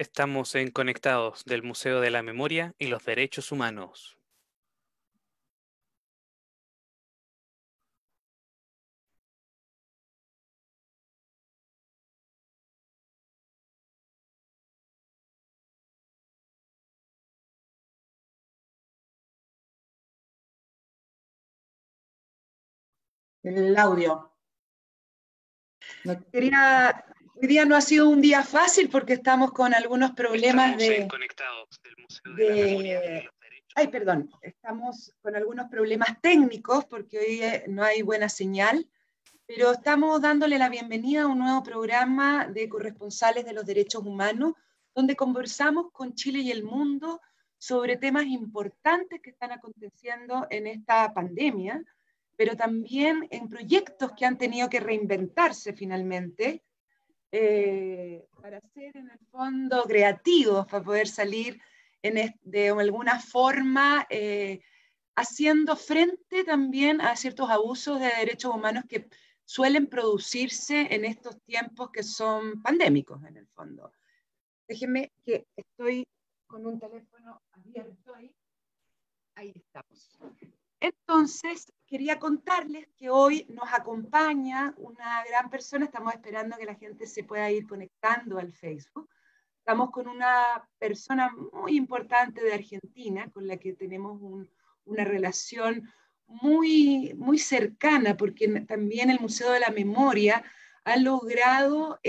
Estamos en Conectados del Museo de la Memoria y los Derechos Humanos. El audio. Hoy día no ha sido un día fácil porque estamos con algunos problemas estamos con algunos problemas técnicos porque hoy no hay buena señal, pero estamos dándole la bienvenida a un nuevo programa de corresponsales de los derechos humanos, donde conversamos con Chile y el mundo sobre temas importantes que están aconteciendo en esta pandemia, pero también en proyectos que han tenido que reinventarse finalmente, para ser en el fondo creativos, para poder salir de alguna forma haciendo frente también a ciertos abusos de derechos humanos que suelen producirse en estos tiempos que son pandémicos en el fondo. Déjenme que estoy con un teléfono abierto ahí. Ahí estamos. Entonces, quería contarles que hoy nos acompaña una gran persona. Estamos esperando que la gente se pueda ir conectando al Facebook. Estamos con una persona muy importante de Argentina, con la que tenemos una relación muy, muy cercana, porque también el Museo de la Memoria ha logrado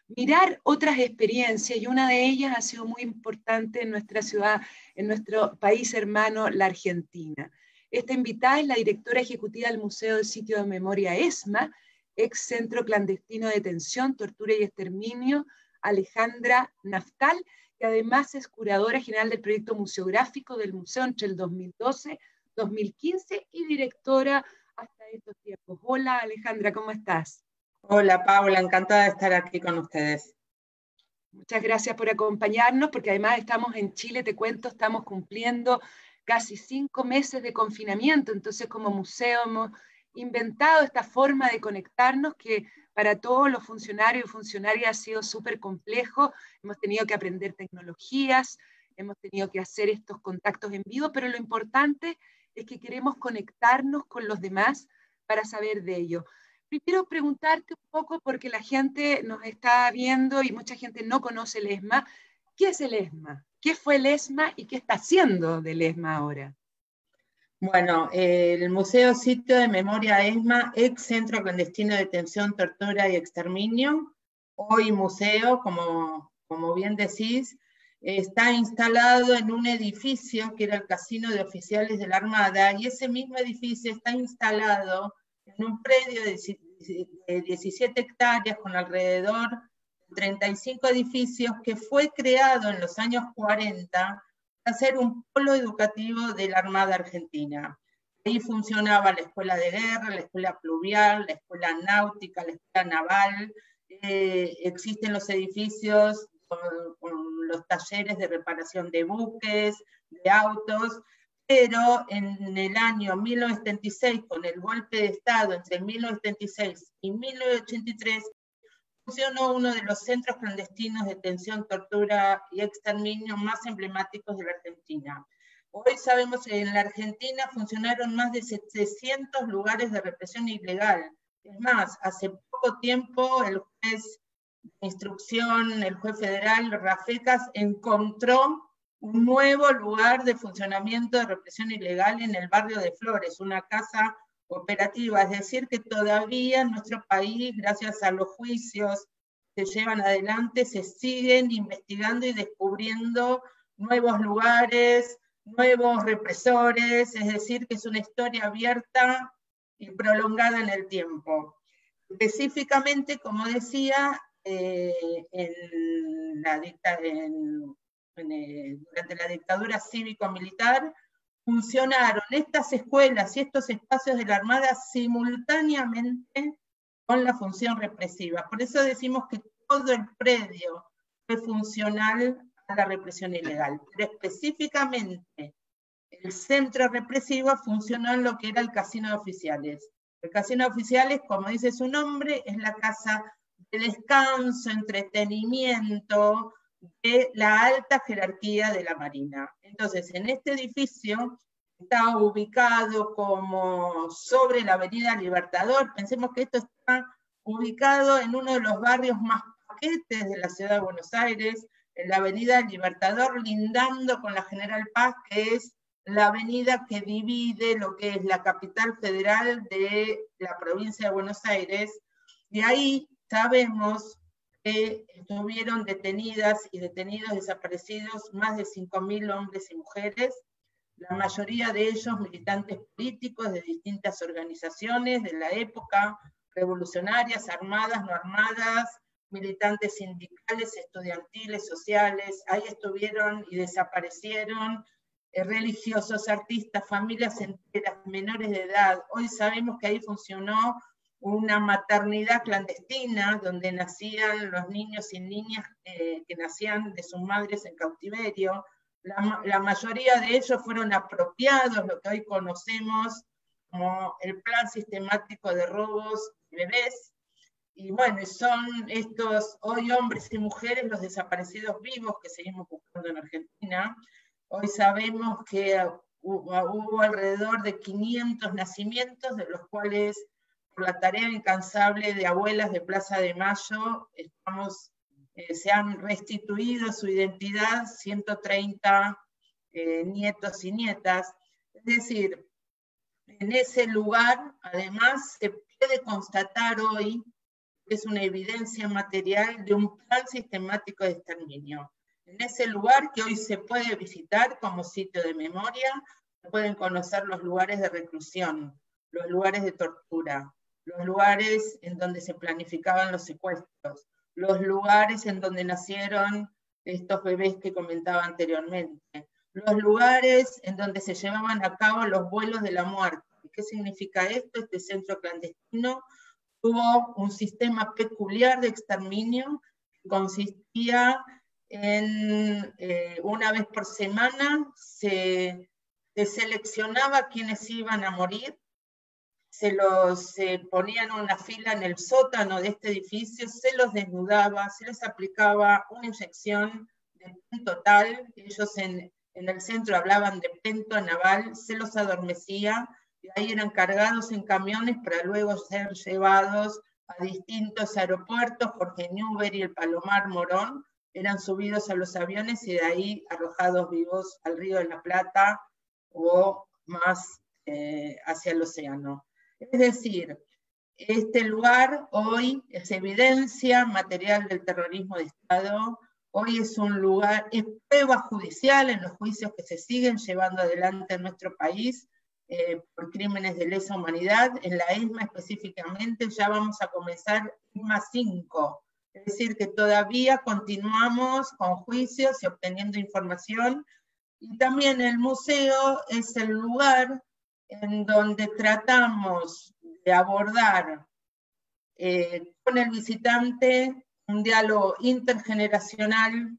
mirar otras experiencias, y una de ellas ha sido muy importante en nuestra ciudad, en nuestro país hermano, la Argentina. Esta invitada es la directora ejecutiva del Museo del Sitio de Memoria ESMA, ex Centro Clandestino de Detención, Tortura y Exterminio, Alejandra Naftal, que además es curadora general del proyecto museográfico del museo entre el 2012-2015 y directora hasta estos tiempos. Hola Alejandra, ¿cómo estás? Hola Paula, encantada de estar aquí con ustedes. Muchas gracias por acompañarnos, porque además estamos en Chile, te cuento, estamos cumpliendo casi 5 meses de confinamiento, entonces como museo hemos inventado esta forma de conectarnos que para todos los funcionarios y funcionarias ha sido súper complejo. Hemos tenido que aprender tecnologías, hemos tenido que hacer estos contactos en vivo, pero lo importante es que queremos conectarnos con los demás para saber de ello. Primero preguntarte un poco, porque la gente nos está viendo y mucha gente no conoce el ESMA. ¿Qué es el ESMA? ¿Qué fue el ESMA y qué está haciendo del ESMA ahora? Bueno, el Museo Sitio de Memoria ESMA, ex Centro Clandestino de Detención, Tortura y Exterminio, hoy museo, como bien decís, está instalado en un edificio que era el Casino de Oficiales de la Armada, y ese mismo edificio está instalado en un predio de 17 hectáreas con alrededor de 35 edificios, que fue creado en los años 40 para ser un polo educativo de la Armada Argentina. Ahí funcionaba la escuela de guerra, la escuela pluvial, la escuela náutica, la escuela naval. Existen los edificios con los talleres de reparación de buques, de autos, pero en el año 1976, con el golpe de Estado entre 1976 y 1983, funcionó uno de los centros clandestinos de detención, tortura y exterminio más emblemáticos de la Argentina. Hoy sabemos que en la Argentina funcionaron más de 700 lugares de represión ilegal. Es más, hace poco tiempo el juez de instrucción, el juez federal, Rafecas, encontró un nuevo lugar de funcionamiento de represión ilegal en el barrio de Flores, una casa operativa, es decir, que todavía en nuestro país, gracias a los juicios que se llevan adelante, se siguen investigando y descubriendo nuevos lugares, nuevos represores, es decir, que es una historia abierta y prolongada en el tiempo. Específicamente, como decía, durante la dictadura cívico-militar, funcionaron estas escuelas y estos espacios de la Armada simultáneamente con la función represiva. Por eso decimos que todo el predio fue funcional a la represión ilegal. Pero específicamente el centro represivo funcionó en lo que era el Casino de Oficiales. El Casino de Oficiales, como dice su nombre, es la casa de descanso, entretenimiento, de la alta jerarquía de la Marina. Entonces, en este edificio está ubicado como sobre la Avenida Libertador. Pensemos que esto está ubicado en uno de los barrios más paquetes de la ciudad de Buenos Aires, en la Avenida Libertador, lindando con la General Paz, que es la avenida que divide lo que es la capital federal de la provincia de Buenos Aires. Y ahí sabemos que estuvieron detenidas y detenidos desaparecidos más de 5.000 hombres y mujeres, la mayoría de ellos militantes políticos de distintas organizaciones de la época, revolucionarias, armadas, no armadas, militantes sindicales, estudiantiles, sociales. Ahí estuvieron y desaparecieron religiosos, artistas, familias enteras, menores de edad. Hoy sabemos que ahí funcionó una maternidad clandestina, donde nacían los niños y niñas que nacían de sus madres en cautiverio. La mayoría de ellos fueron apropiados, lo que hoy conocemos como el plan sistemático de robos de bebés. Y bueno, son estos hoy hombres y mujeres los desaparecidos vivos que seguimos buscando en Argentina. Hoy sabemos que hubo alrededor de 500 nacimientos, de los cuales por la tarea incansable de abuelas de Plaza de Mayo se han restituido su identidad 130 nietos y nietas. Es decir, en ese lugar, además, se puede constatar hoy que es una evidencia material de un plan sistemático de exterminio. En ese lugar que hoy se puede visitar como sitio de memoria, se pueden conocer los lugares de reclusión, los lugares de tortura, los lugares en donde se planificaban los secuestros, los lugares en donde nacieron estos bebés que comentaba anteriormente, los lugares en donde se llevaban a cabo los vuelos de la muerte. ¿Qué significa esto? Este centro clandestino tuvo un sistema peculiar de exterminio que consistía en una vez por semana se seleccionaba quienes iban a morir, se ponía en una fila en el sótano de este edificio, se los desnudaba, se les aplicaba una inyección de pentotal, ellos en el centro hablaban de pento naval, se los adormecía, y ahí eran cargados en camiones para luego ser llevados a distintos aeropuertos. Jorge Newbery y el Palomar Morón eran subidos a los aviones y de ahí arrojados vivos al Río de la Plata o más hacia el océano. Es decir, este lugar hoy es evidencia material del terrorismo de Estado, hoy es un lugar, es prueba judicial en los juicios que se siguen llevando adelante en nuestro país por crímenes de lesa humanidad. En la ESMA específicamente ya vamos a comenzar ESMA 5, es decir, que todavía continuamos con juicios y obteniendo información, y también el museo es el lugar en donde tratamos de abordar con el visitante un diálogo intergeneracional,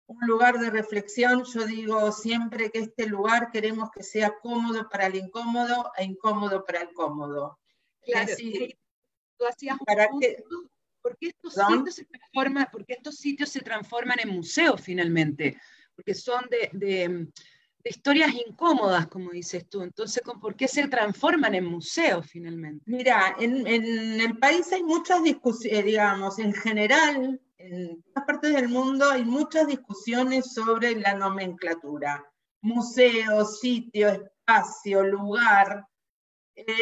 un lugar de reflexión. Yo digo siempre que este lugar queremos que sea cómodo para el incómodo e incómodo para el cómodo. Claro, es decir, tú hacías un para punto, que, porque estos sitios se transforman en museos finalmente, porque son de historias incómodas, como dices tú. Entonces, ¿por qué se transforman en museos finalmente? Mira, en el país hay muchas discusiones, digamos, en general, en todas partes del mundo hay muchas discusiones sobre la nomenclatura. Museo, sitio, espacio, lugar.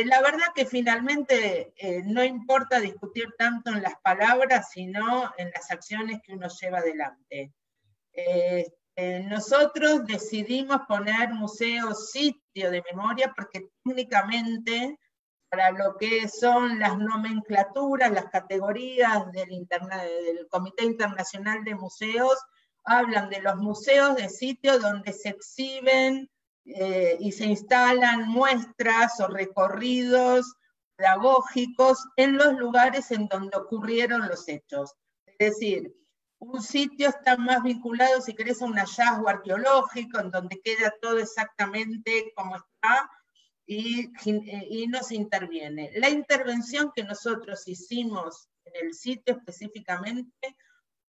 La verdad que finalmente no importa discutir tanto en las palabras, sino en las acciones que uno lleva adelante. Nosotros decidimos poner museo, sitio de memoria, porque técnicamente para lo que son las nomenclaturas, las categorías del Comité Internacional de Museos, hablan de los museos de sitio donde se exhiben y se instalan muestras o recorridos pedagógicos en los lugares en donde ocurrieron los hechos. Es decir, un sitio está más vinculado, si querés, a un hallazgo arqueológico, en donde queda todo exactamente como está, y no se interviene. La intervención que nosotros hicimos en el sitio específicamente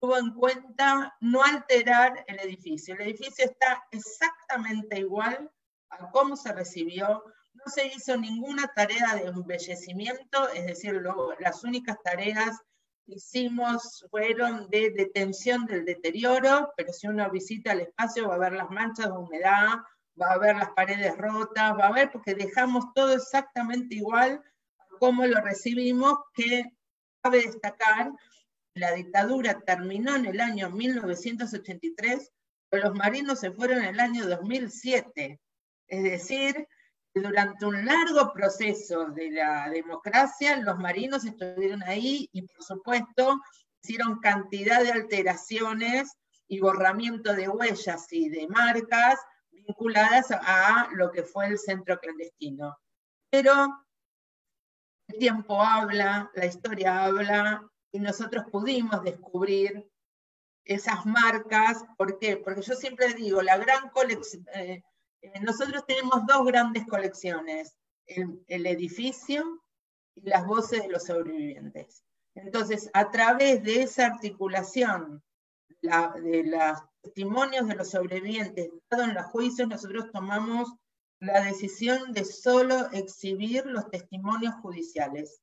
tuvo en cuenta no alterar el edificio. El edificio está exactamente igual a cómo se recibió. No se hizo ninguna tarea de embellecimiento, es decir, las únicas tareas que hicimos fueron de detención del deterioro, pero si uno visita el espacio va a ver las manchas de humedad, va a ver las paredes rotas, va a ver, porque dejamos todo exactamente igual a cómo lo recibimos, que cabe destacar, la dictadura terminó en el año 1983, pero los marinos se fueron en el año 2007. Es decir, durante un largo proceso de la democracia, los marinos estuvieron ahí y, por supuesto, hicieron cantidad de alteraciones y borramiento de huellas y de marcas vinculadas a lo que fue el centro clandestino. Pero el tiempo habla, la historia habla, y nosotros pudimos descubrir esas marcas. ¿Por qué? Porque yo siempre digo, la gran colección, nosotros tenemos dos grandes colecciones, el edificio y las voces de los sobrevivientes. Entonces, a través de esa articulación de los testimonios de los sobrevivientes, dado en los juicios, nosotros tomamos la decisión de solo exhibir los testimonios judiciales.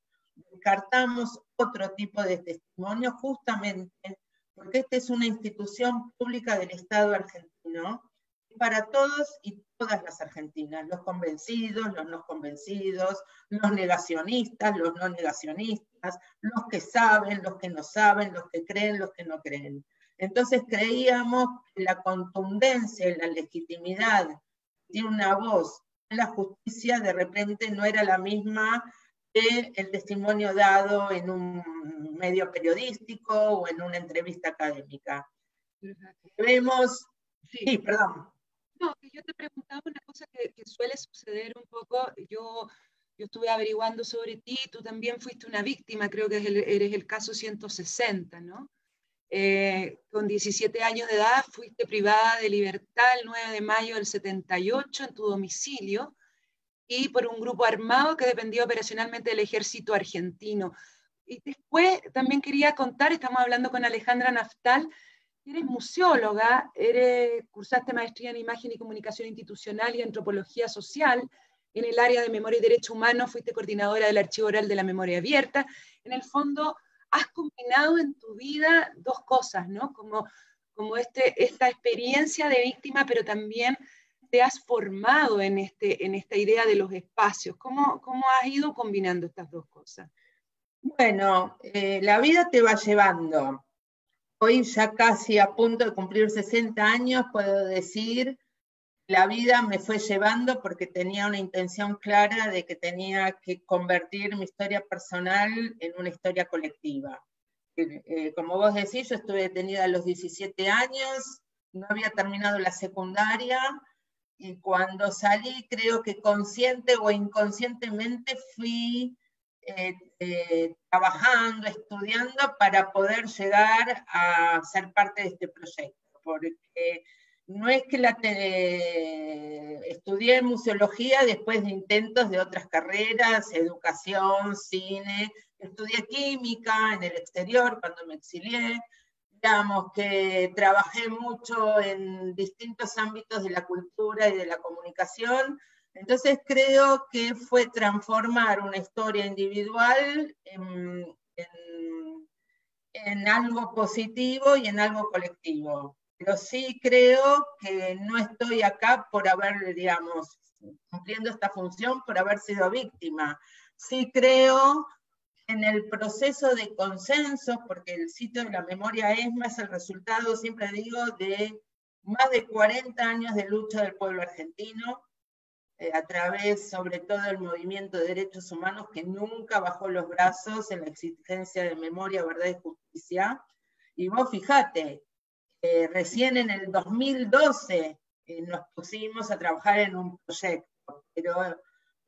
Descartamos otro tipo de testimonios justamente porque esta es una institución pública del Estado argentino para todos y todas las argentinas, los convencidos, los no convencidos, los negacionistas, los no negacionistas, los que saben, los que no saben, los que creen, los que no creen. Entonces creíamos que la contundencia y la legitimidad de una voz en la justicia de repente no era la misma que el testimonio dado en un medio periodístico o en una entrevista académica. Vemos, sí, perdón. No, que yo te preguntaba una cosa que suele suceder un poco. Yo estuve averiguando sobre ti, tú también fuiste una víctima, creo que eres el caso 160, ¿no? Con 17 años de edad fuiste privada de libertad el 9 de mayo del 78 en tu domicilio y por un grupo armado que dependía operacionalmente del ejército argentino. Y después también quería contar, estamos hablando con Alejandra Naftal, eres museóloga, cursaste maestría en Imagen y Comunicación Institucional y Antropología Social, en el área de Memoria y Derechos Humanos fuiste coordinadora del Archivo Oral de la Memoria Abierta. En el fondo, has combinado en tu vida dos cosas, ¿no? Como esta experiencia de víctima, pero también te has formado en esta idea de los espacios. ¿Cómo has ido combinando estas dos cosas? Bueno, la vida te va llevando. Hoy ya casi a punto de cumplir 60 años, puedo decir, la vida me fue llevando porque tenía una intención clara de que tenía que convertir mi historia personal en una historia colectiva. Como vos decís, yo estuve detenida a los 17 años, no había terminado la secundaria, y cuando salí, creo que consciente o inconscientemente fui trabajando, estudiando para poder llegar a ser parte de este proyecto, porque no es que estudié museología después de intentos de otras carreras, educación, cine, estudié química en el exterior cuando me exilié, digamos que trabajé mucho en distintos ámbitos de la cultura y de la comunicación. Entonces creo que fue transformar una historia individual en algo positivo y en algo colectivo. Pero sí creo que no estoy acá por haber, digamos, cumpliendo esta función, por haber sido víctima. Sí creo en el proceso de consenso, porque el sitio de la memoria ESMA es el resultado, siempre digo, de más de 40 años de lucha del pueblo argentino, a través, sobre todo, del movimiento de derechos humanos, que nunca bajó los brazos en la exigencia de memoria, verdad y justicia. Y vos fijate, recién en el 2012 nos pusimos a trabajar en un proyecto, pero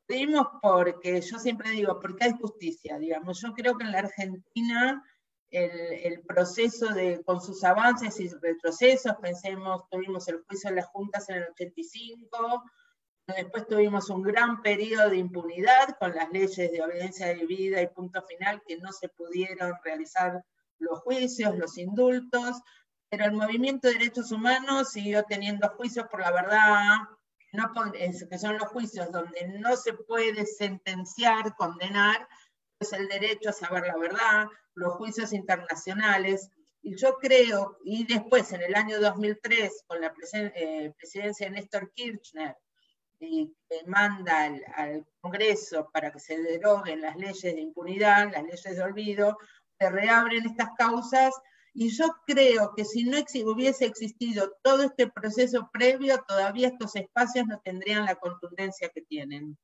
pudimos porque, yo siempre digo, porque hay justicia, digamos. Yo creo que en la Argentina el proceso con sus avances y retrocesos, pensemos, tuvimos el juicio de las juntas en el 85, después tuvimos un gran periodo de impunidad con las leyes de obediencia debida y punto final que no se pudieron realizar los juicios, los indultos, pero el movimiento de derechos humanos siguió teniendo juicios por la verdad, que son los juicios donde no se puede sentenciar, condenar, es el derecho a saber la verdad, los juicios internacionales. Y yo creo, y después en el año 2003, con la presidencia de Néstor Kirchner, y que manda al Congreso para que se deroguen las leyes de impunidad, las leyes de olvido, se reabren estas causas, y yo creo que si no hubiese existido todo este proceso previo, todavía estos espacios no tendrían la contundencia que tienen.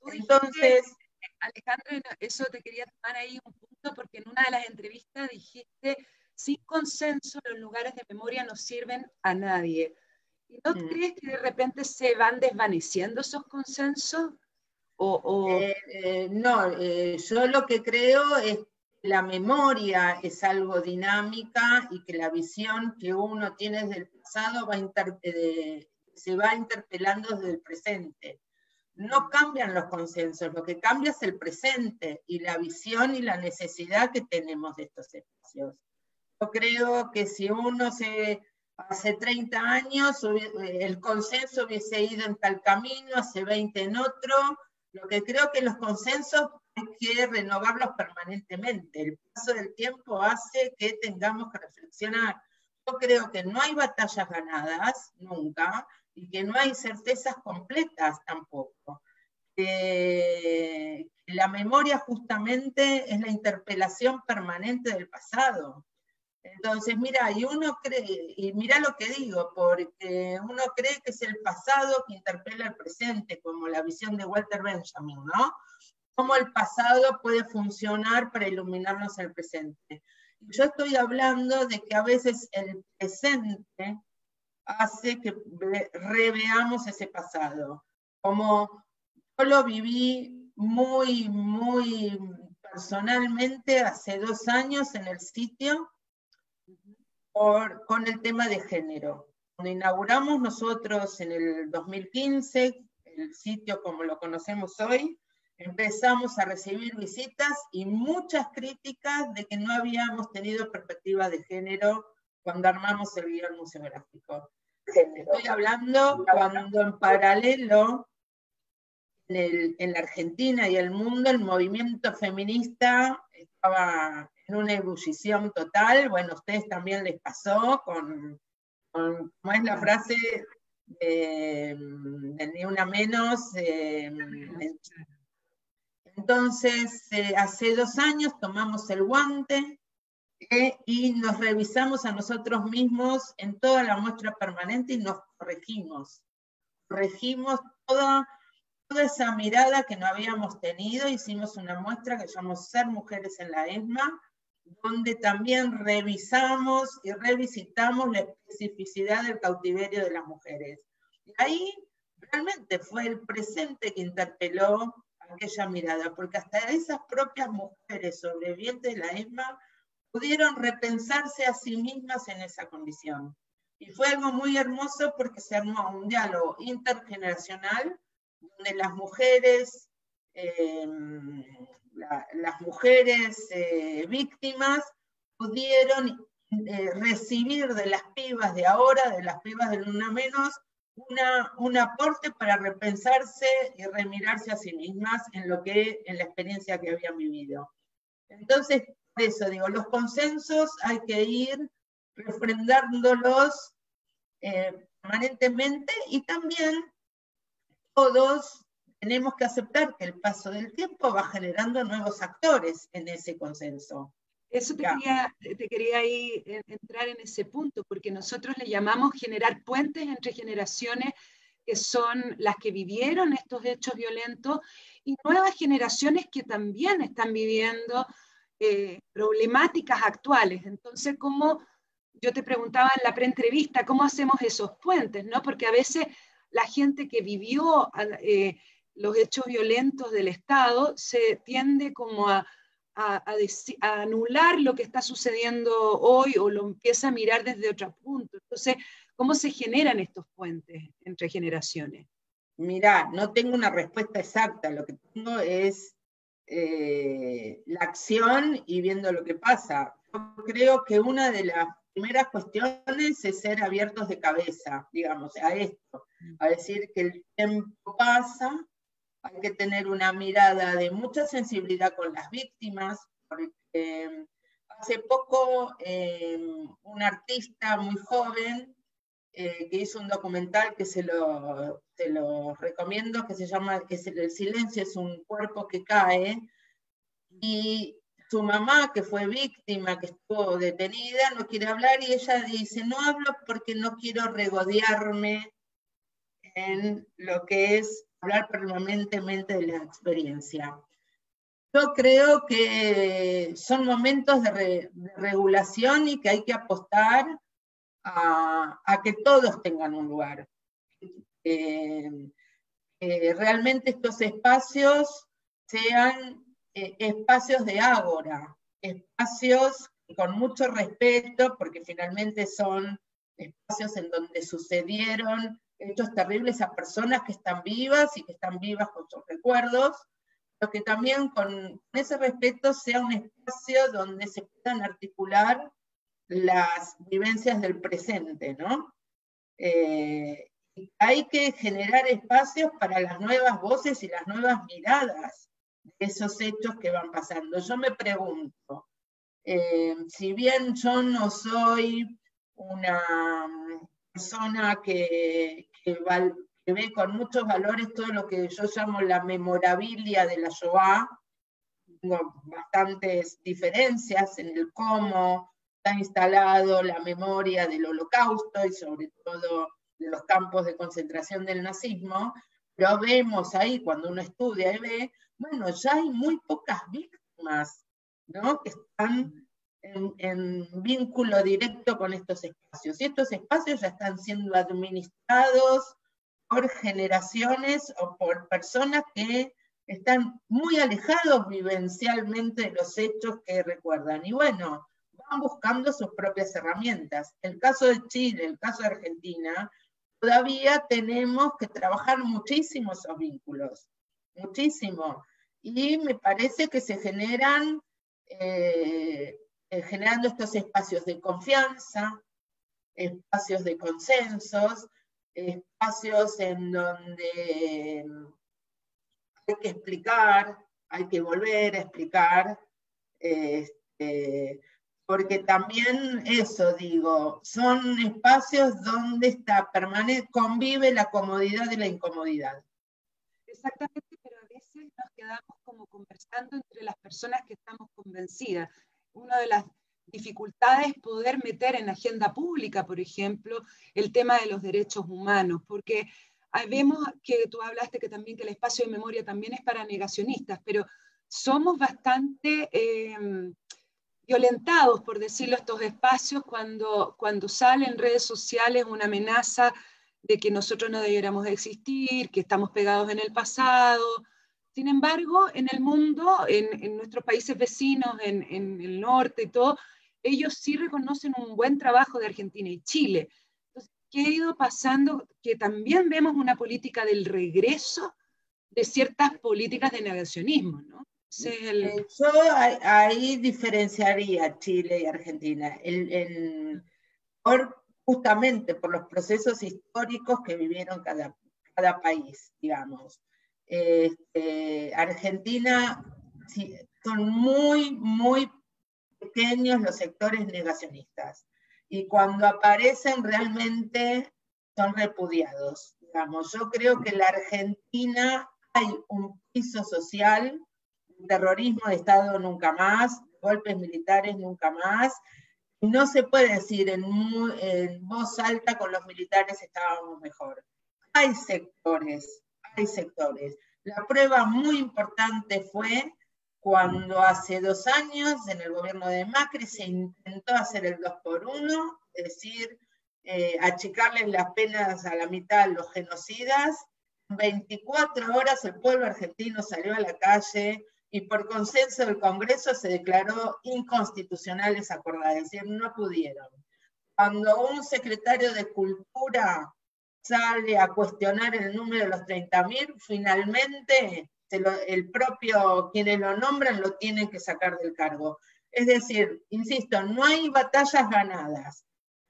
Entonces, Alejandra, eso te quería tomar ahí un punto, porque en una de las entrevistas dijiste, sin consenso los lugares de memoria no sirven a nadie. ¿No crees que de repente se van desvaneciendo esos consensos? No, yo lo que creo es que la memoria es algo dinámica y que la visión que uno tiene desde el pasado se va interpelando desde el presente. No cambian los consensos, lo que cambia es el presente y la visión y la necesidad que tenemos de estos espacios. Yo creo que si hace 30 años el consenso hubiese ido en tal camino, hace 20 en otro. Lo que creo que los consensos hay que renovarlos permanentemente. El paso del tiempo hace que tengamos que reflexionar. Yo creo que no hay batallas ganadas, nunca, y que no hay certezas completas tampoco. La memoria justamente es la interpelación permanente del pasado. Entonces, mira, y uno cree, y mira lo que digo, porque uno cree que es el pasado que interpela el presente, como la visión de Walter Benjamin, ¿no? Cómo el pasado puede funcionar para iluminarnos el presente. Yo estoy hablando de que a veces el presente hace que reveamos ese pasado. Como yo lo viví muy, muy personalmente hace 2 años en el sitio, con el tema de género. Cuando inauguramos nosotros en el 2015, el sitio como lo conocemos hoy, empezamos a recibir visitas y muchas críticas de que no habíamos tenido perspectiva de género cuando armamos el guión museográfico. Estoy hablando cuando en paralelo en la Argentina y el mundo el movimiento feminista estaba en una ebullición total. Bueno, a ustedes también les pasó con ¿cómo es la frase? De ni una menos. Entonces, hace 2 años tomamos el guante y nos revisamos a nosotros mismos en toda la muestra permanente y nos corregimos. Corregimos toda esa mirada que no habíamos tenido. Hicimos una muestra que llamamos Ser Mujeres en la ESMA, donde también revisamos y revisitamos la especificidad del cautiverio de las mujeres. Y ahí realmente fue el presente que interpeló aquella mirada, porque hasta esas propias mujeres sobrevivientes de la ESMA pudieron repensarse a sí mismas en esa condición. Y fue algo muy hermoso porque se armó un diálogo intergeneracional donde las mujeres víctimas pudieron recibir de las pibas de ahora, de las pibas de Una Menos, un aporte para repensarse y remirarse a sí mismas en la experiencia que habían vivido. Entonces, por eso digo, los consensos hay que ir refrendándolos permanentemente, y también todos tenemos que aceptar que el paso del tiempo va generando nuevos actores en ese consenso. Eso te quería ahí entrar en ese punto, porque nosotros le llamamos generar puentes entre generaciones que son las que vivieron estos hechos violentos y nuevas generaciones que también están viviendo problemáticas actuales. Entonces, como yo te preguntaba en la preentrevista, ¿cómo hacemos esos puentes? ¿No? Porque a veces la gente que vivió los hechos violentos del Estado se tiende como a anular lo que está sucediendo hoy o lo empieza a mirar desde otro punto. Entonces, ¿cómo se generan estos puentes entre generaciones? Mirá, no tengo una respuesta exacta, lo que tengo es la acción y viendo lo que pasa. yo creo que una de las primeras cuestiones es ser abiertos de cabeza, digamos, a esto, a decir que el tiempo pasa, hay que tener una mirada de mucha sensibilidad con las víctimas, porque hace poco un artista muy joven que hizo un documental que se lo recomiendo, que se llama El silencio es un cuerpo que cae, y su mamá, que fue víctima, que estuvo detenida, no quiere hablar, y ella dice, no hablo porque no quiero regodearme en lo que es hablar permanentemente de la experiencia. Yo creo que son momentos de regulación y que hay que apostar a que todos tengan un lugar. Realmente estos espacios sean espacios de ágora, espacios con mucho respeto, porque finalmente son espacios en donde sucedieron hechos terribles a personas que están vivas y que están vivas con sus recuerdos, pero que también con ese respeto sea un espacio donde se puedan articular las vivencias del presente, ¿no? Hay que generar espacios para las nuevas voces y las nuevas miradas de esos hechos que van pasando. Yo me pregunto, si bien yo no soy una persona que ve con muchos valores todo lo que yo llamo la memorabilia de la Shoah, tengo bastantes diferencias en el cómo está instalado la memoria del Holocausto y sobre todo de los campos de concentración del nazismo, pero vemos ahí, cuando uno estudia y ve, bueno, ya hay muy pocas víctimas, ¿no?, que están en vínculo directo con estos espacios. Y estos espacios ya están siendo administrados por generaciones o por personas que están muy alejados vivencialmente de los hechos que recuerdan. Y bueno, van buscando sus propias herramientas. El caso de Chile, el caso de Argentina, todavía tenemos que trabajar muchísimo esos vínculos, muchísimo. Y me parece que se generan, generando estos espacios de confianza, espacios de consensos, espacios en donde hay que explicar, hay que volver a explicar, porque también eso digo, son espacios donde convive la comodidad y la incomodidad. Exactamente, pero a veces nos quedamos como conversando entre las personas que estamos convencidas. Una de las dificultades es poder meter en agenda pública, por ejemplo, el tema de los derechos humanos, porque vemos que tú hablaste que también que el espacio de memoria también es para negacionistas, pero somos bastante violentados, por decirlo, estos espacios cuando sale en redes sociales una amenaza de que nosotros no debiéramos existir, que estamos pegados en el pasado. Sin embargo, en el mundo, en nuestros países vecinos, en el norte y todo, ellos sí reconocen un buen trabajo de Argentina y Chile. Entonces, ¿qué ha ido pasando? Que también vemos una política del regreso de ciertas políticas de negacionismo, ¿no? Yo ahí diferenciaría Chile y Argentina, justamente por los procesos históricos que vivieron cada país, digamos. Argentina, sí, son muy, muy pequeños los sectores negacionistas, y cuando aparecen realmente son repudiados, digamos. Yo creo que en la Argentina hay un piso social, terrorismo de Estado nunca más, golpes militares nunca más. No se puede decir en voz alta con los militares estábamos mejor. Hay sectores, hay sectores. La prueba muy importante fue cuando hace 2 años en el gobierno de Macri se intentó hacer el 2x1, es decir, achicarles las penas a la mitad a los genocidas. En 24 horas el pueblo argentino salió a la calle y por consenso del Congreso se declaró inconstitucional esa acordada, es decir, no pudieron. Cuando un secretario de Cultura sale a cuestionar el número de los 30.000, finalmente el propio, quienes lo nombran, lo tienen que sacar del cargo. Es decir, insisto, no hay batallas ganadas,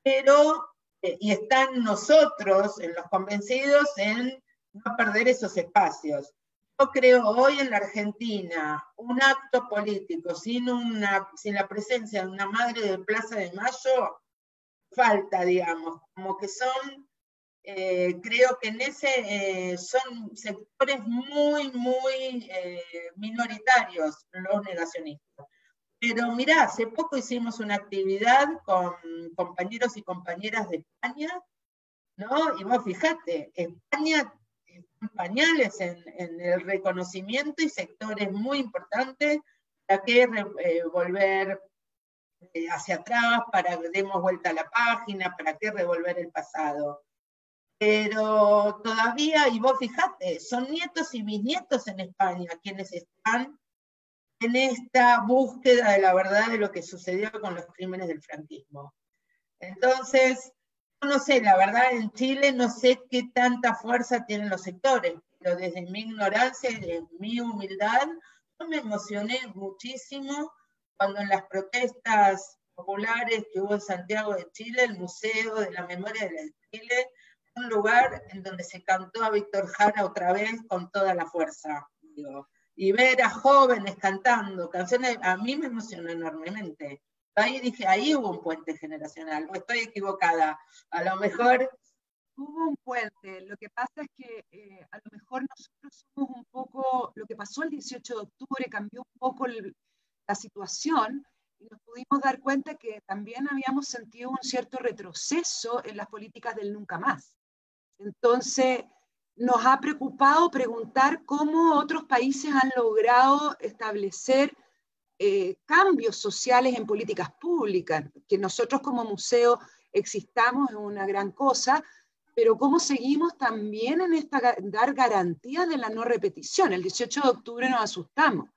pero, y están nosotros, en los convencidos, en no perder esos espacios. Yo creo hoy en la Argentina, un acto político sin la presencia de una madre de Plaza de Mayo, falta, digamos, como que son, creo que en ese son sectores muy minoritarios los negacionistas. Pero mirá, hace poco hicimos una actividad con compañeros y compañeras de España, ¿no? Y vos fijate, España está en pañales en el reconocimiento y sectores muy importantes. ¿Para qué volver hacia atrás? ¿Para que demos vuelta a la página? ¿Para qué revolver el pasado? Pero todavía, y vos fijate, son nietos y bisnietos en España quienes están en esta búsqueda de la verdad de lo que sucedió con los crímenes del franquismo. Entonces, no sé, la verdad en Chile no sé qué tanta fuerza tienen los sectores, pero desde mi ignorancia y desde mi humildad, yo me emocioné muchísimo cuando en las protestas populares que hubo en Santiago de Chile, el Museo de la Memoria de Chile, un lugar en donde se cantó a Víctor Jara otra vez con toda la fuerza, digo. Y ver a jóvenes cantando canciones, a mí me emocionó enormemente. Ahí dije, ahí hubo un puente generacional, o estoy equivocada, a lo mejor... Hubo un puente, lo que pasa es que a lo mejor nosotros somos un poco, lo que pasó el 18 de octubre cambió un poco la situación, y nos pudimos dar cuenta que también habíamos sentido un cierto retroceso en las políticas del nunca más. Entonces, nos ha preocupado preguntar cómo otros países han logrado establecer cambios sociales en políticas públicas. Que nosotros como museo existamos es una gran cosa, pero cómo seguimos también en dar garantías de la no repetición. El 18 de octubre nos asustamos,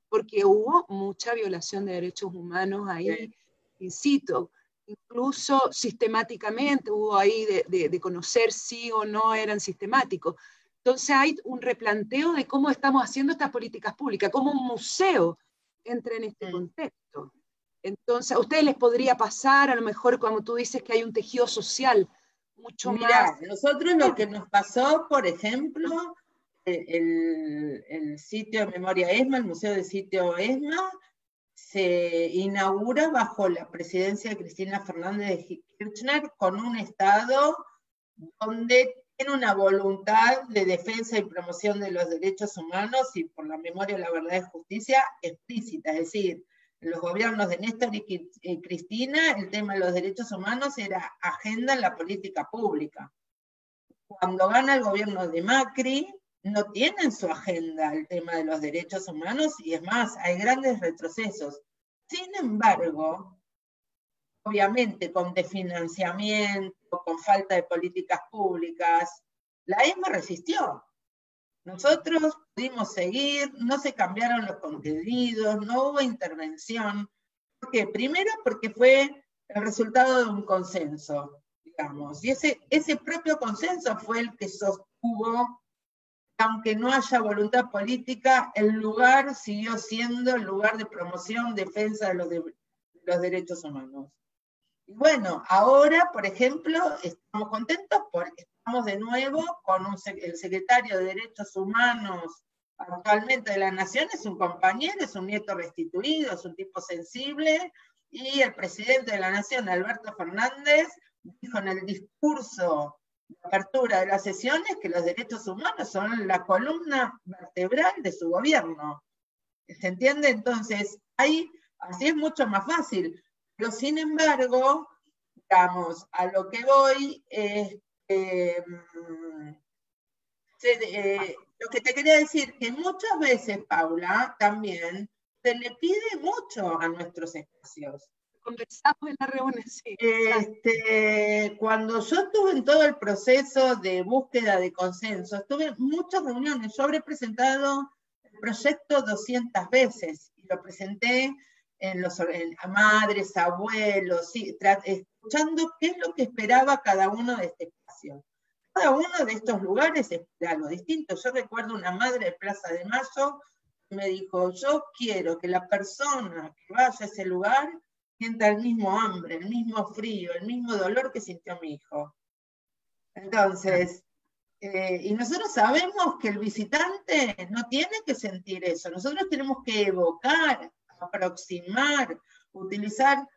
porque hubo mucha violación de derechos humanos ahí, in situ. Incluso sistemáticamente hubo ahí de conocer si o no eran sistemáticos. Entonces hay un replanteo de cómo estamos haciendo estas políticas públicas, cómo un museo entra en este contexto. Entonces, a ustedes les podría pasar, a lo mejor, como tú dices, que hay un tejido social mucho más... Nosotros lo que nos pasó, por ejemplo, el sitio de memoria ESMA, el Museo de Sitio ESMA, se inaugura bajo la presidencia de Cristina Fernández de Kirchner con un Estado donde tiene una voluntad de defensa y promoción de los derechos humanos y por la memoria, la verdad y justicia explícita. Es decir, en los gobiernos de Néstor y Cristina, el tema de los derechos humanos era agenda en la política pública. Cuando gana el gobierno de Macri, no tienen su agenda el tema de los derechos humanos, y es más, hay grandes retrocesos. Sin embargo, obviamente con desfinanciamiento, con falta de políticas públicas, la ESMA resistió. Nosotros pudimos seguir, no se cambiaron los contenidos, no hubo intervención. ¿Por qué? Primero porque fue el resultado de un consenso, digamos, y ese propio consenso fue el que sostuvo, aunque no haya voluntad política, el lugar siguió siendo el lugar de promoción, defensa de los derechos humanos. Y bueno, ahora, por ejemplo, estamos contentos porque estamos de nuevo con el secretario de Derechos Humanos actualmente de la Nación, es un compañero, es un nieto restituido, es un tipo sensible, y el presidente de la Nación, Alberto Fernández, dijo en el discurso de apertura de las sesiones que los derechos humanos son la columna vertebral de su gobierno. ¿Se entiende? Entonces, ahí, así es mucho más fácil. Pero sin embargo, digamos, a lo que voy es lo que te quería decir, que muchas veces, Paula, también se le pide mucho a nuestros espacios. Conversamos en la reunión, sí. Cuando yo estuve en todo el proceso de búsqueda de consenso, estuve en muchas reuniones, yo habré presentado el proyecto 200 veces, y lo presenté a madres, abuelos, ¿sí? Escuchando qué es lo que esperaba cada uno de este espacio. Cada uno de estos lugares espera algo distinto. Yo recuerdo una madre de Plaza de Mayo me dijo, yo quiero que la persona que vaya a ese lugar sienta el mismo hambre, el mismo frío, el mismo dolor que sintió mi hijo. Entonces, y nosotros sabemos que el visitante no tiene que sentir eso, nosotros tenemos que evocar, aproximar, utilizar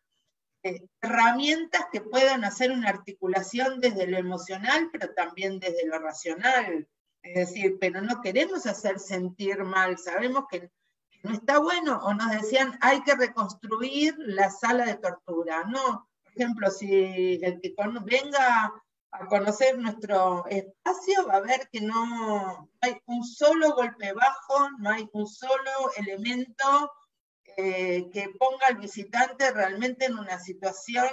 herramientas que puedan hacer una articulación desde lo emocional, pero también desde lo racional. Es decir, pero no queremos hacer sentir mal, sabemos que no está bueno, o nos decían, hay que reconstruir la sala de tortura. No, por ejemplo, si el que venga a conocer nuestro espacio va a ver que no hay un solo golpe bajo, no hay un solo elemento que ponga al visitante realmente en una situación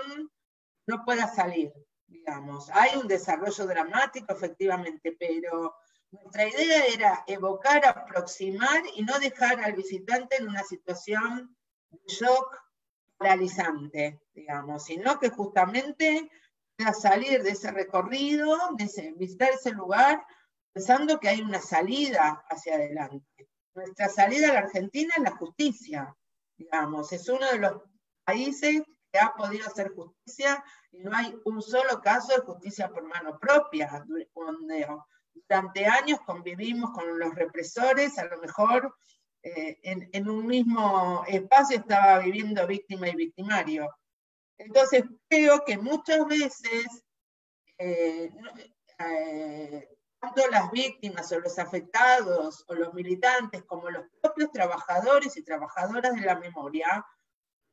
que no pueda salir, digamos. Hay un desarrollo dramático, efectivamente, pero nuestra idea era evocar, aproximar y no dejar al visitante en una situación de shock paralizante, digamos, sino que justamente pueda salir de ese recorrido, visitar ese lugar, pensando que hay una salida hacia adelante. Nuestra salida a la Argentina es la justicia, digamos, es uno de los países que ha podido hacer justicia y no hay un solo caso de justicia por mano propia, donde durante años convivimos con los represores, a lo mejor en un mismo espacio estaba viviendo víctima y victimario. Entonces creo que muchas veces tanto las víctimas o los afectados o los militantes como los propios trabajadores y trabajadoras de la memoria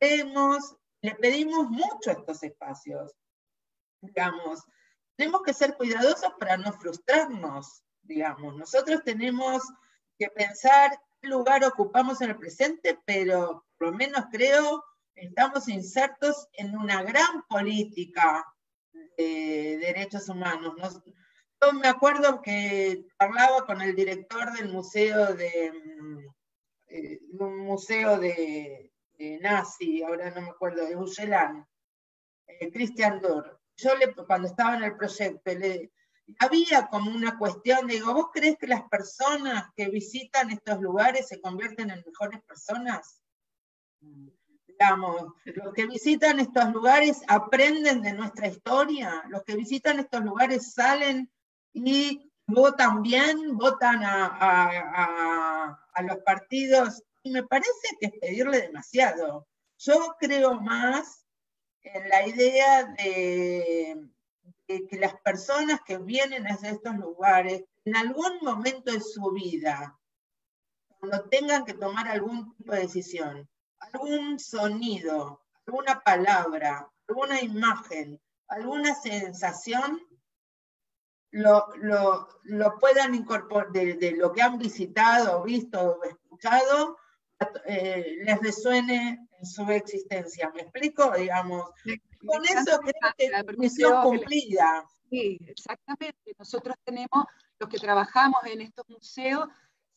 le pedimos mucho a estos espacios. Digamos, tenemos que ser cuidadosos para no frustrarnos, digamos. Nosotros tenemos que pensar qué lugar ocupamos en el presente, pero por lo menos creo estamos insertos en una gran política de derechos humanos. Yo me acuerdo que hablaba con el director del museo un museo de nazi, ahora no me acuerdo, de Ugelán, Christian Dürr. Yo cuando estaba en el proyecto, había como una cuestión, digo, ¿vos crees que las personas que visitan estos lugares se convierten en mejores personas? Digamos, los que visitan estos lugares aprenden de nuestra historia, los que visitan estos lugares salen y votan bien, votan a los partidos, y me parece que es pedirle demasiado. Yo creo más en la idea de que las personas que vienen a estos lugares, en algún momento de su vida, cuando tengan que tomar algún tipo de decisión, algún sonido, alguna palabra, alguna imagen, alguna sensación, lo puedan incorporar de lo que han visitado, visto o escuchado, les resuene en su existencia. ¿Me explico? Digamos, con eso creo que es misión cumplida. Sí, exactamente. Nosotros tenemos, los que trabajamos en estos museos,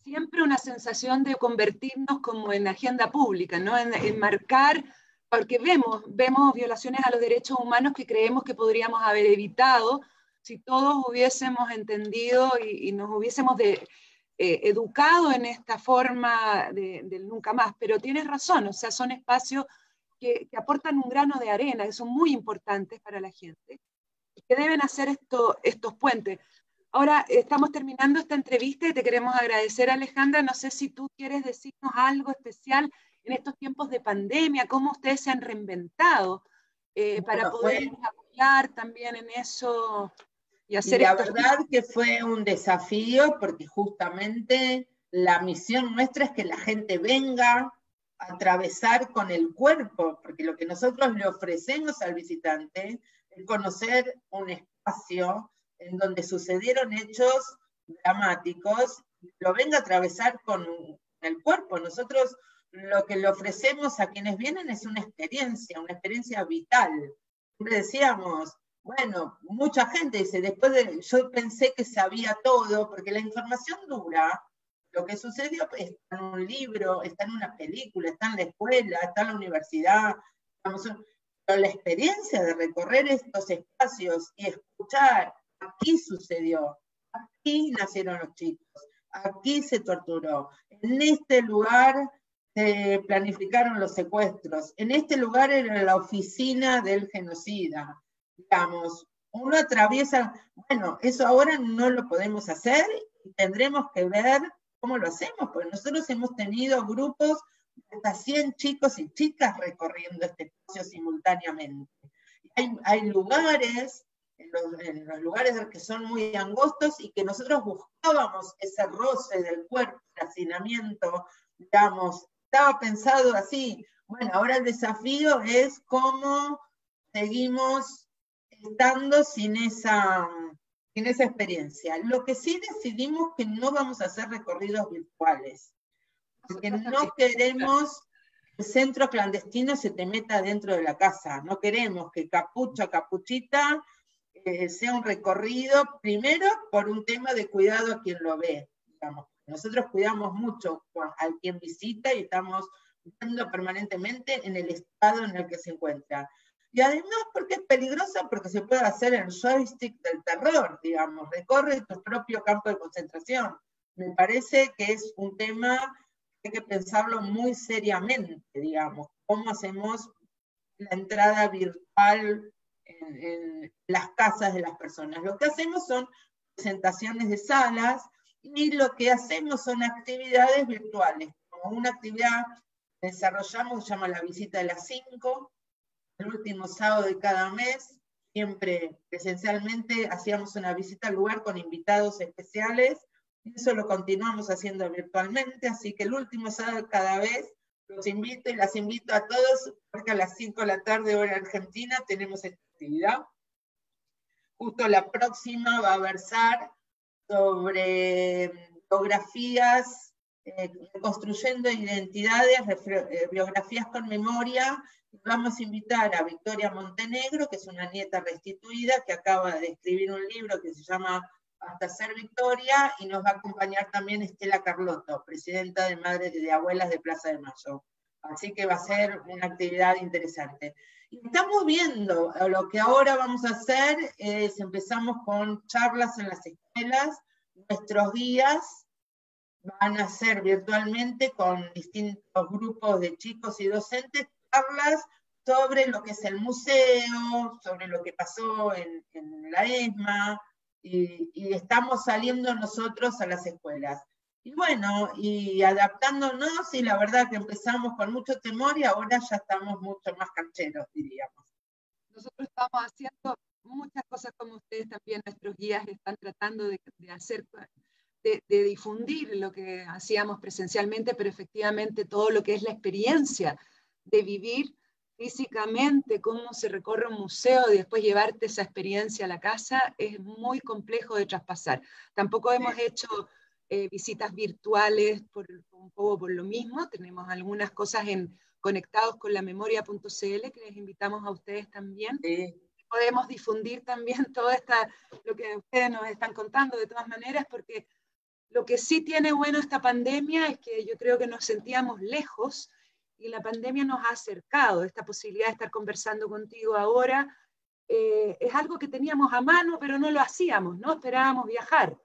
siempre una sensación de convertirnos como en agenda pública, ¿no? En marcar, porque vemos violaciones a los derechos humanos que creemos que podríamos haber evitado si todos hubiésemos entendido y nos hubiésemos educado en esta forma del nunca más. Pero tienes razón, o sea, son espacios que aportan un grano de arena, que son muy importantes para la gente, que deben hacer estos puentes. Ahora estamos terminando esta entrevista y te queremos agradecer, Alejandra. No sé si tú quieres decirnos algo especial en estos tiempos de pandemia, cómo ustedes se han reinventado para poder apoyar también en eso y hacer y la verdad que fue un desafío porque justamente la misión nuestra es que la gente venga a atravesar con el cuerpo, porque lo que nosotros le ofrecemos al visitante es conocer un espacio en donde sucedieron hechos dramáticos, lo venga a atravesar con el cuerpo. Nosotros lo que le ofrecemos a quienes vienen es una experiencia vital. Siempre decíamos, bueno, mucha gente dice, yo pensé que sabía todo, porque la información dura, lo que sucedió está en un libro, está en una película, está en la escuela, está en la universidad, pero la experiencia de recorrer estos espacios y escuchar, aquí sucedió, aquí nacieron los chicos, aquí se torturó, en este lugar se planificaron los secuestros, en este lugar era la oficina del genocida, digamos, uno atraviesa, bueno, eso ahora no lo podemos hacer y tendremos que ver cómo lo hacemos, porque nosotros hemos tenido grupos de hasta 100 chicos y chicas recorriendo este espacio simultáneamente. Hay lugares, en los lugares que son muy angostos y que nosotros buscábamos ese roce del cuerpo, el hacinamiento, digamos, estaba pensado así. Bueno, ahora el desafío es cómo seguimos estando sin esa experiencia. Lo que sí decidimos que no vamos a hacer recorridos virtuales, porque no queremos que el centro clandestino se te meta dentro de la casa, no queremos que capuchita, sea un recorrido, primero por un tema de cuidado a quien lo ve, digamos. Nosotros cuidamos mucho a quien visita y estamos viendo permanentemente en el estado en el que se encuentra. Y además porque es peligrosa, porque se puede hacer el joystick del terror, digamos, recorre tu propio campo de concentración. Me parece que es un tema que hay que pensarlo muy seriamente, digamos, cómo hacemos la entrada virtual en las casas de las personas. Lo que hacemos son presentaciones de salas y lo que hacemos son actividades virtuales, como una actividad que desarrollamos, se llama la visita de las 5, el último sábado de cada mes, siempre presencialmente hacíamos una visita al lugar con invitados especiales, y eso lo continuamos haciendo virtualmente, así que el último sábado de cada vez los invito y las invito a todos, porque a las 5 de la tarde hora argentina tenemos esta actividad. Justo la próxima va a versar sobre biografías, construyendo identidades, biografías con memoria. Vamos a invitar a Victoria Montenegro, que es una nieta restituida, que acaba de escribir un libro que se llama Hasta ser Victoria, y nos va a acompañar también Estela Carlotto, presidenta de Madres de Abuelas de Plaza de Mayo. Así que va a ser una actividad interesante. Y estamos viendo, lo que ahora vamos a hacer es, empezamos con charlas en las escuelas, nuestros guías van a ser virtualmente con distintos grupos de chicos y docentes, charlas sobre lo que es el museo, sobre lo que pasó en la ESMA, y estamos saliendo nosotros a las escuelas. Y bueno, y adaptándonos, y la verdad que empezamos con mucho temor y ahora ya estamos mucho más cancheros, diríamos. Nosotros estamos haciendo muchas cosas como ustedes también, nuestros guías están tratando de hacer, de difundir lo que hacíamos presencialmente, pero efectivamente todo lo que es la experiencia de vivir físicamente cómo se recorre un museo y después llevarte esa experiencia a la casa es muy complejo de traspasar. Tampoco hemos hecho visitas virtuales un poco por lo mismo, tenemos algunas cosas conectados con la memoria.cl que les invitamos a ustedes también. Sí. Podemos difundir también todo lo que ustedes nos están contando de todas maneras, porque lo que sí tiene bueno esta pandemia es que yo creo que nos sentíamos lejos y la pandemia nos ha acercado. Esta posibilidad de estar conversando contigo ahora es algo que teníamos a mano, pero no lo hacíamos, no esperábamos viajar.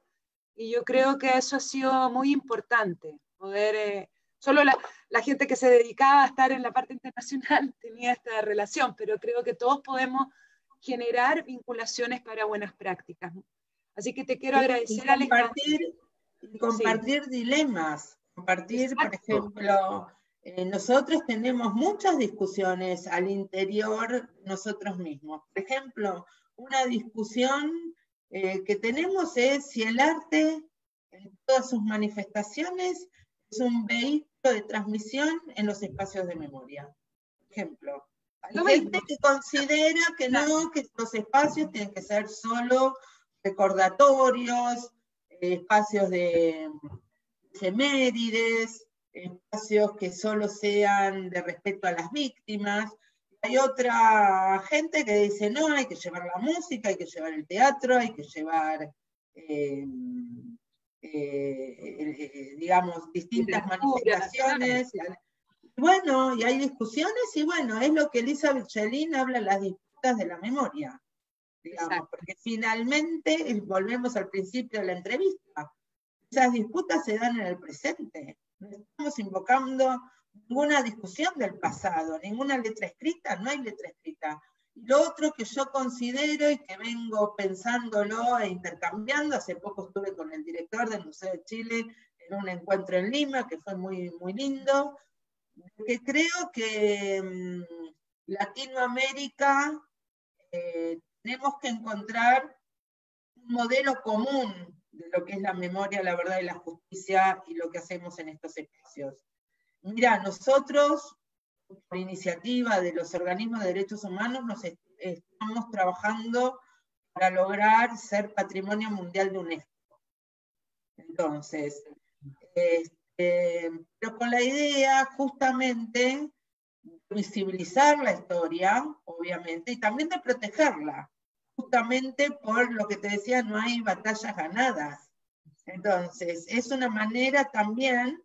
Y yo creo que eso ha sido muy importante, poder... solo la gente que se dedicaba a estar en la parte internacional tenía esta relación, pero creo que todos podemos generar vinculaciones para buenas prácticas. Así que te quiero agradecer, Alejandra. Compartir dilemas, compartir, exacto. Por ejemplo, nosotros tenemos muchas discusiones al interior nosotros mismos. Por ejemplo, una discusión que tenemos es si el arte, en todas sus manifestaciones, es un vehículo de transmisión en los espacios de memoria. Por ejemplo, hay gente que considera que no, que los espacios tienen que ser solo recordatorios, espacios de efemérides, espacios que solo sean de respeto a las víctimas. Hay otra gente que dice, no, hay que llevar la música, hay que llevar el teatro, hay que llevar, digamos, distintas manifestaciones. Bueno, y hay discusiones, y bueno, es lo que Elizabeth Schelin habla en las disputas de la memoria. Digamos, porque finalmente, volvemos al principio de la entrevista, esas disputas se dan en el presente. No estamos invocando ninguna discusión del pasado, ninguna letra escrita, no hay letra escrita. Y lo otro que yo considero y que vengo pensándolo e intercambiando, hace poco estuve con el director del Museo de Chile en un encuentro en Lima, que fue muy, muy lindo, que creo que Latinoamérica tenemos que encontrar un modelo común de lo que es la memoria, la verdad y la justicia y lo que hacemos en estos espacios. Mira, nosotros, por iniciativa de los organismos de derechos humanos, estamos trabajando para lograr ser Patrimonio Mundial de UNESCO. Entonces, pero con la idea justamente de visibilizar la historia, obviamente, y también de protegerla, justamente por lo que te decía, no hay batallas ganadas. Entonces, es una manera también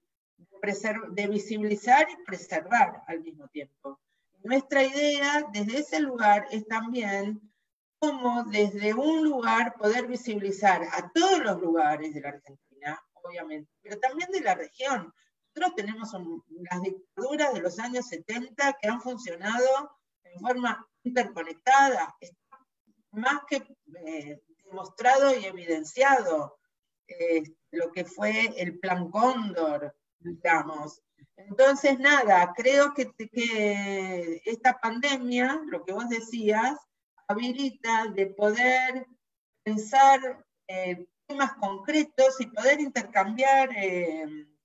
de visibilizar y preservar al mismo tiempo. Nuestra idea desde ese lugar es también cómo desde un lugar poder visibilizar a todos los lugares de la Argentina, obviamente, pero también de la región. Nosotros tenemos las dictaduras de los años 70 que han funcionado en forma interconectada, está más que demostrado y evidenciado lo que fue el Plan Cóndor, digamos. Entonces, nada, creo que esta pandemia, lo que vos decías, habilita de poder pensar temas concretos y poder intercambiar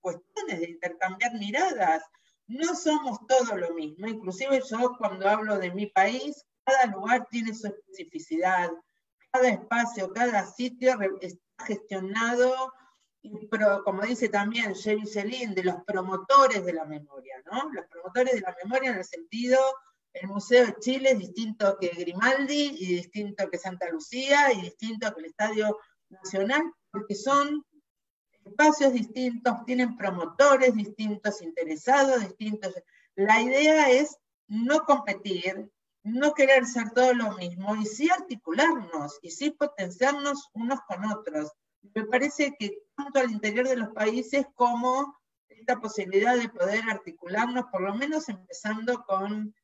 cuestiones, de intercambiar miradas. No somos todo lo mismo, inclusive yo cuando hablo de mi país, cada lugar tiene su especificidad, cada espacio, cada sitio está gestionado, pero como dice también Jerry Celine, de los promotores de la memoria, ¿no? Los promotores de la memoria en el sentido, el Museo de Chile es distinto que Grimaldi, y distinto que Santa Lucía, y distinto que el Estadio Nacional, porque son espacios distintos, tienen promotores distintos, interesados distintos. La idea es no competir, no querer ser todo lo mismo, y sí articularnos, y sí potenciarnos unos con otros. Me parece que tanto al interior de los países como esta posibilidad de poder articularnos, por lo menos empezando con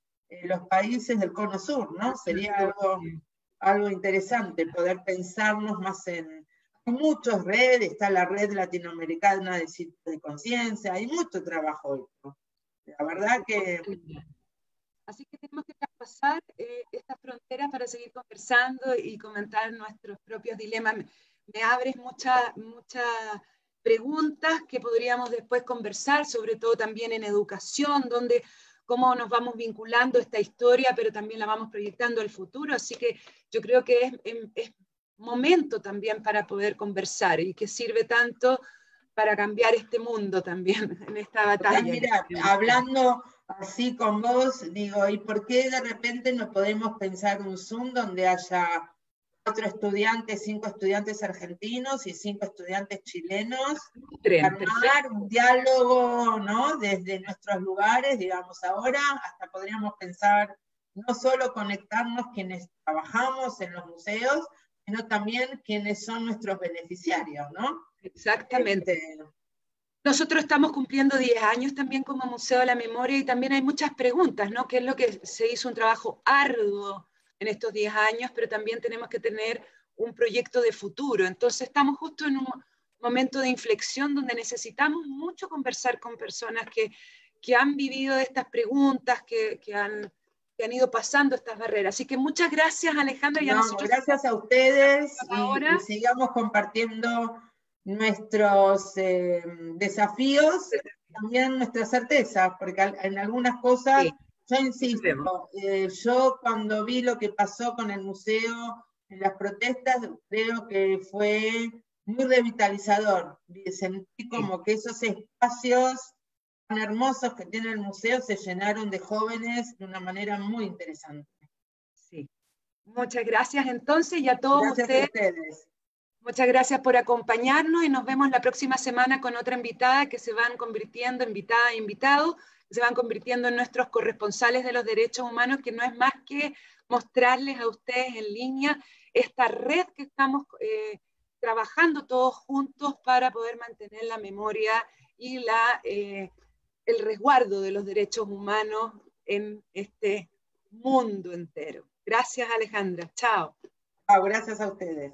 los países del Cono Sur, ¿no? Sería algo interesante poder pensarnos más en... Hay muchas redes, está la red latinoamericana de sitios de conciencia, hay mucho trabajo. La verdad que... Así que tenemos que traspasar estas fronteras para seguir conversando y comentar nuestros propios dilemas. Me abres muchas preguntas que podríamos después conversar, sobre todo también en educación, donde cómo nos vamos vinculando esta historia, pero también la vamos proyectando al futuro. Así que yo creo que es momento también para poder conversar y que sirve tanto para cambiar este mundo también en esta batalla. Mira, hablando así con vos, digo, ¿y por qué de repente no podemos pensar un Zoom donde haya 4 estudiantes, 5 estudiantes argentinos y 5 estudiantes chilenos, armar un diálogo, ¿no? Desde nuestros lugares, digamos, ahora hasta podríamos pensar no solo conectarnos quienes trabajamos en los museos, sino también quienes son nuestros beneficiarios, ¿no? Exactamente. Nosotros estamos cumpliendo 10 años también como Museo de la Memoria y también hay muchas preguntas, ¿no? ¿Qué es lo que se hizo un trabajo arduo en estos 10 años, pero también tenemos que tener un proyecto de futuro? Entonces estamos justo en un momento de inflexión donde necesitamos mucho conversar con personas que han vivido estas preguntas, que han ido pasando estas barreras. Así que muchas gracias, Alejandra. Y gracias a ustedes y sigamos compartiendo nuestros desafíos, también nuestras certezas, porque en algunas cosas, yo insisto, yo cuando vi lo que pasó con el museo en las protestas, creo que fue muy revitalizador. Sentí como que esos espacios tan hermosos que tiene el museo se llenaron de jóvenes de una manera muy interesante. Sí. Muchas gracias entonces y a todos ustedes. Muchas gracias por acompañarnos y nos vemos la próxima semana con otra invitada que se van convirtiendo, invitada e invitado, que se van convirtiendo en nuestros corresponsales de los derechos humanos, que no es más que mostrarles a ustedes en línea esta red que estamos trabajando todos juntos para poder mantener la memoria y el resguardo de los derechos humanos en este mundo entero. Gracias, Alejandra. Chao. Gracias a ustedes.